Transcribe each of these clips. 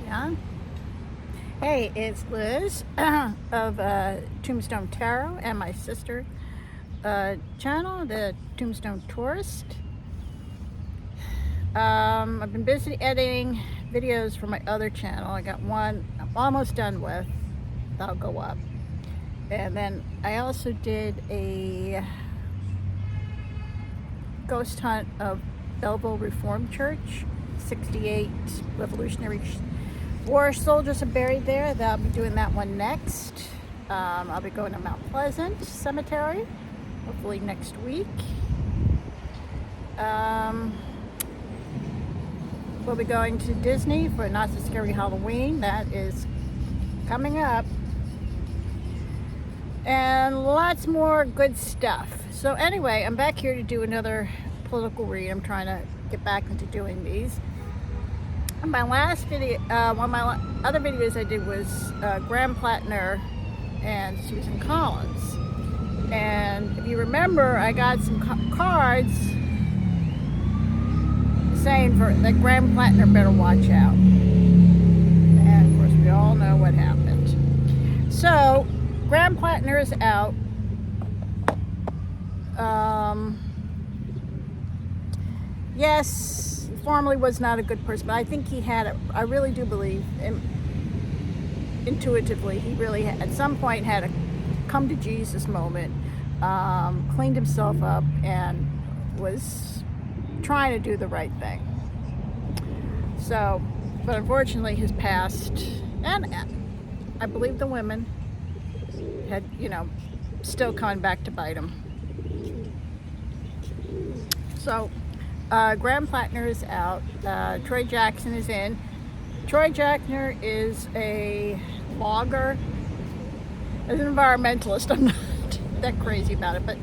on. Hey, it's Liz of Tombstone Tarot and my sister channel, the Tombstone Tourist. I've been busy editing videos for my other channel. I got one I'm almost done with. That'll go up. And then I also did a ghost hunt of Belleville Reformed Church. 68 Revolutionary War soldiers are buried there. I'll be doing that one next. I'll be going to Mount Pleasant Cemetery, hopefully next week. We'll be going to Disney for Not So Scary Halloween. That is coming up. And lots more good stuff. So anyway, I'm back here to do another political read. I'm trying to get back into doing these. My last video, one of my other videos I did was Graham Platner and Susan Collins. And if you remember, I got some cards saying that Graham Platner better watch out. And of course, we all know what happened. So, Graham Platner is out. Yes, formerly was not a good person, but I think he had I really do believe, intuitively, he really at some point had a come to Jesus moment, cleaned himself up, and was trying to do the right thing. So, but unfortunately his past, and I believe the women had, still coming back to bite him. So, Graham Platner is out. Troy Jackson is in. Troy Jackson is a logger. As an environmentalist, I'm not that crazy about it, but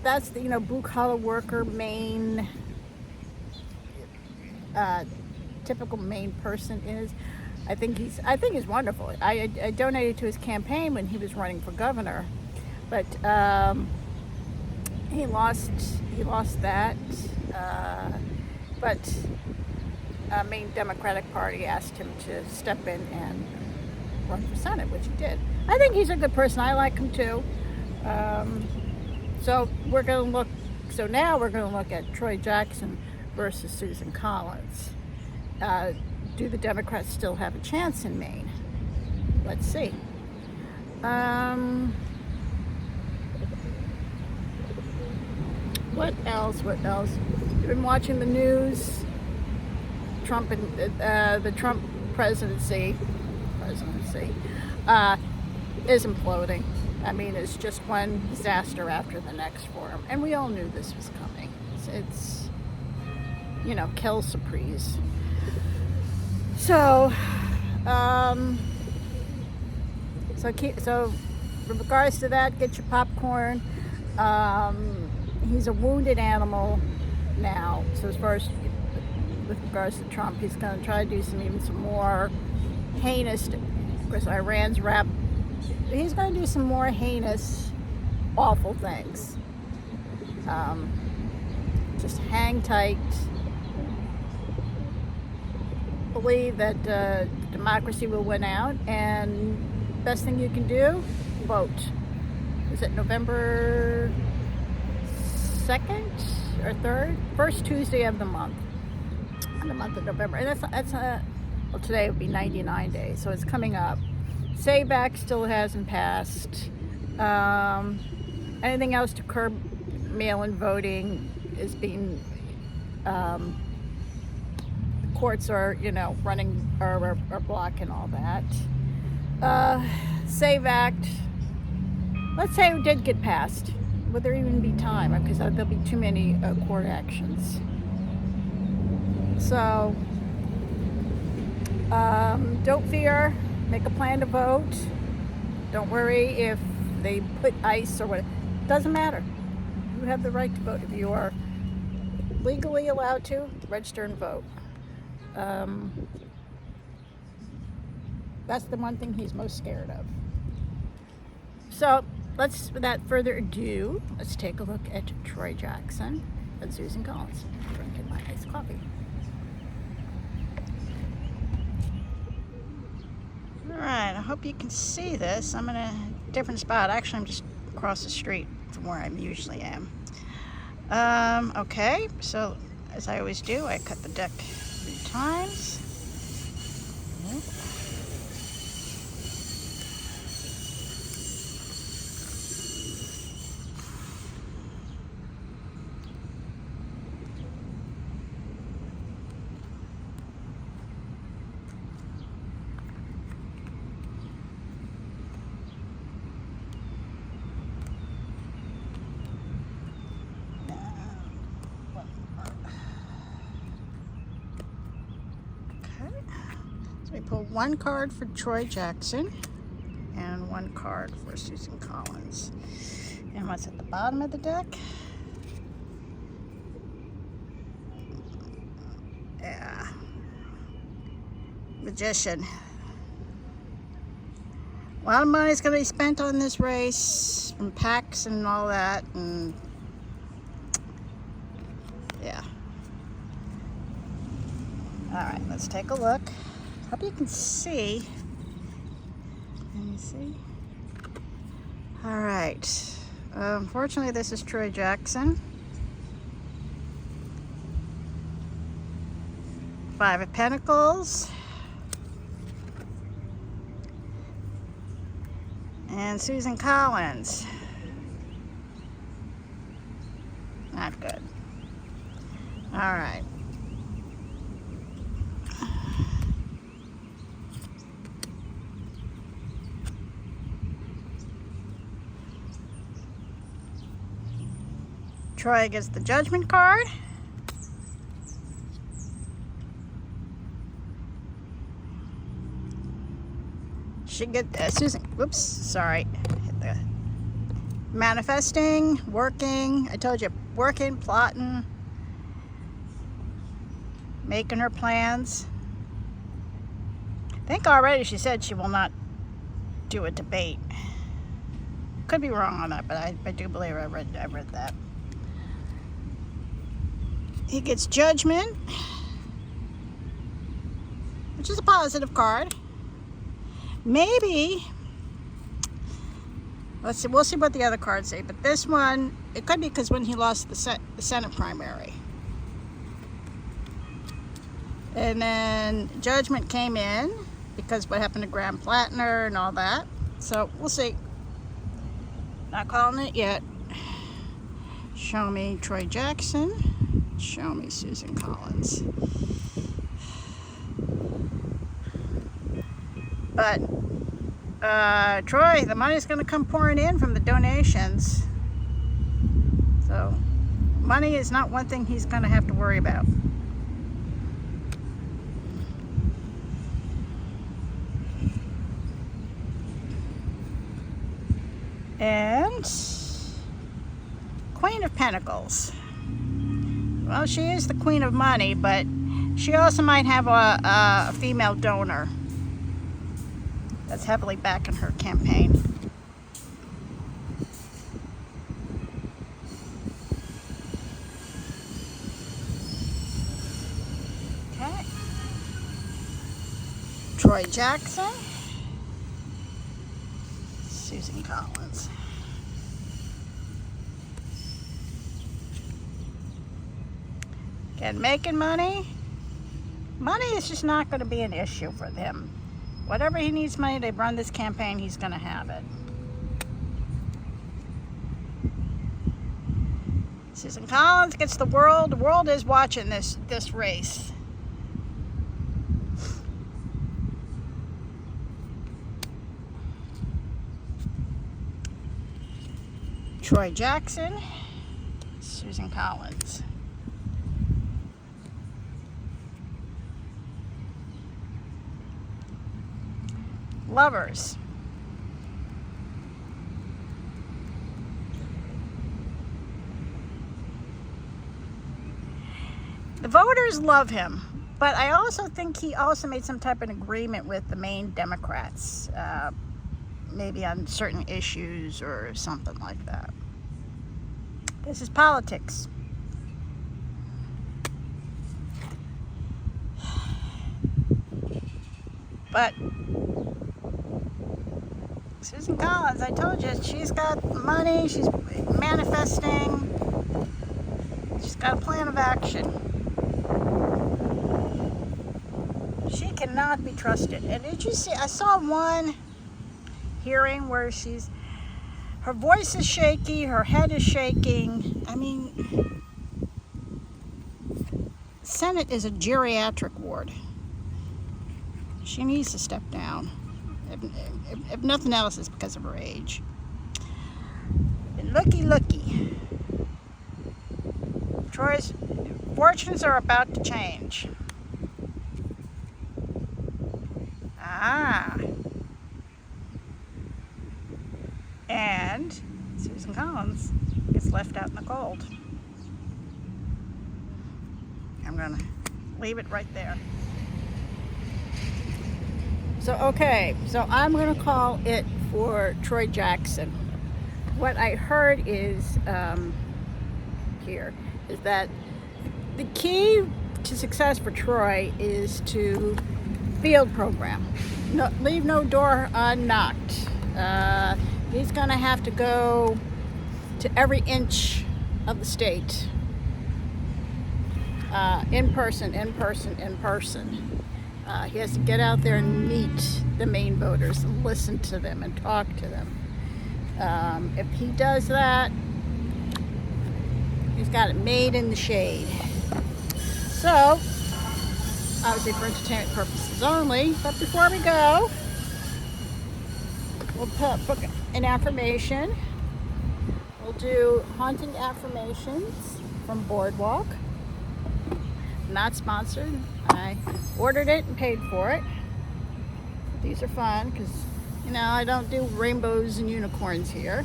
that's the blue collar worker, Maine, typical Maine person is. I think he's wonderful. I donated to his campaign when he was running for governor. But he lost that. But Maine Democratic Party asked him to step in and run for Senate, which he did. I think he's a good person. I like him too. So now we're going to look at Troy Jackson versus Susan Collins. Do the Democrats still have a chance in Maine? Let's see. What else? You've been watching the news. Trump and the Trump presidency is imploding. I mean, it's just one disaster after the next for him, and we all knew this was coming. It's kill surprise. So, so with regards to that, get your popcorn. He's a wounded animal now. So as far as with regards to Trump, he's going to try to do some more heinous. Of course, Iran's wrapped. He's going to do some more heinous, awful things. Just hang tight. Believe that democracy will win out, and best thing you can do, vote. Is it November 2nd or 3rd? First Tuesday of the month. In the month of November. And well, today would be 99 days, so it's coming up. Save Act still hasn't passed. Anything else to curb mail-in voting is being courts are running or blocking all that. Save Act, let's say it did get passed. Would there even be time? Because there'll be too many court actions. So, don't fear. Make a plan to vote. Don't worry if they put ice or what. It doesn't matter. You have the right to vote. If you are legally allowed to, register and vote. That's the one thing he's most scared of. So, without further ado, let's take a look at Troy Jackson and Susan Collins, drinking my iced coffee. Alright, I hope you can see this. I'm in a different spot. Actually, I'm just across the street from where I usually am. Okay, so as I always do, I cut the deck 3 times. So we pull 1 card for Troy Jackson and 1 card for Susan Collins. And what's at the bottom of the deck? Yeah. Magician. A lot of money is going to be spent on this race, from packs and all that, and yeah. Alright, let's take a look. Hope you can see. Can you see? Alright. Unfortunately, this is Troy Jackson. 5 of Pentacles. And Susan Collins. Not good. Alright. Troy gets the Judgment card. She gets Susan. Whoops, sorry. Hit the manifesting, working. I told you, working, plotting, making her plans. I think already she said she will not do a debate. Could be wrong on that, but I do believe I read that. He gets Judgment, which is a positive card. Maybe, let's see, we'll see what the other cards say, but this one, it could be because when he lost the Senate primary. And then Judgment came in because what happened to Graham Platner and all that. So we'll see. Not calling it yet. Show me Troy Jackson. Show me Susan Collins. But Troy, the money's going to come pouring in from the donations. So money is not one thing he's going to have to worry about. And Queen of Pentacles. Well, she is the Queen of Money, but she also might have a female donor that's heavily backing her campaign. Okay. Troy Jackson. Susan Collins. Again, making money. Money is just not going to be an issue for them. Whatever he needs money to run this campaign, he's going to have it. Susan Collins gets the world. The world is watching this race. Troy Jackson, Susan Collins. Lovers. The voters love him, but I also think he also made some type of agreement with the Maine Democrats, maybe on certain issues or something like that. This is politics. But Susan Collins, I told you, she's got money, she's manifesting, she's got a plan of action. She cannot be trusted. And did you see, I saw one hearing where her voice is shaky, her head is shaking. I mean, Senate is a geriatric ward. She needs to step down. If nothing else, it's because of her age. And looky. Troy's fortunes are about to change. And Susan Collins gets left out in the cold. I'm gonna leave it right there. So I'm gonna call it for Troy Jackson. What I heard is here is that the key to success for Troy is to field program. Leave no door unknocked. He's gonna have to go to every inch of the state. In person. He has to get out there and meet the Maine voters, and listen to them and talk to them. If he does that, he's got it made in the shade. So, obviously for entertainment purposes only, but before we go, we'll book an affirmation. We'll do haunting affirmations from Boardwalk. Not sponsored. I ordered it and paid for it. These are fun because, I don't do rainbows and unicorns here.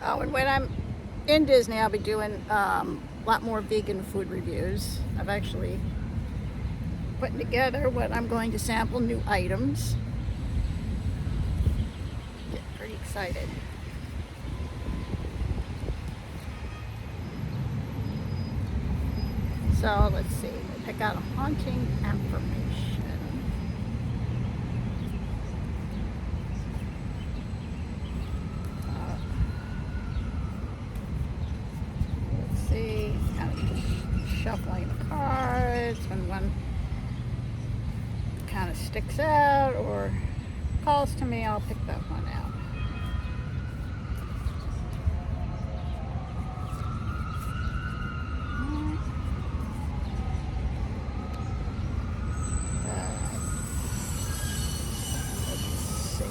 Oh, and when I'm in Disney, I'll be doing a lot more vegan food reviews. I've actually putting together what I'm going to sample, new items. Get pretty excited. So let's see, we'll pick out a haunting affirmation. Let's see, kind of shuffling the cards when one kind of sticks out or calls to me, I'll pick that one out. Let's see.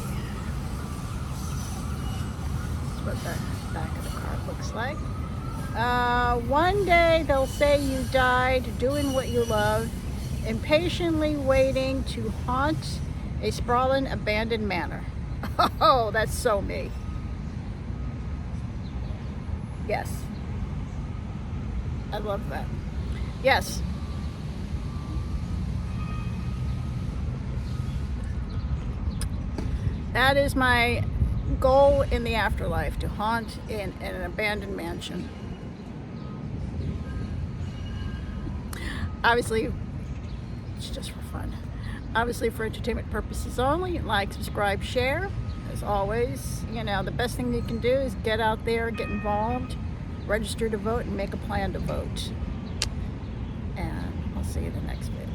That's what the back of the card looks like. One day they'll say you died doing what you love, impatiently waiting to haunt a sprawling abandoned manor. Oh, that's so me. Yes. I love that. Yes. That is my goal in the afterlife, to haunt in an abandoned mansion. Obviously, it's just for fun. Obviously for entertainment purposes only. Like, subscribe, share. As always, the best thing you can do is get out there, get involved, register to vote, and make a plan to vote. And I'll see you in the next video.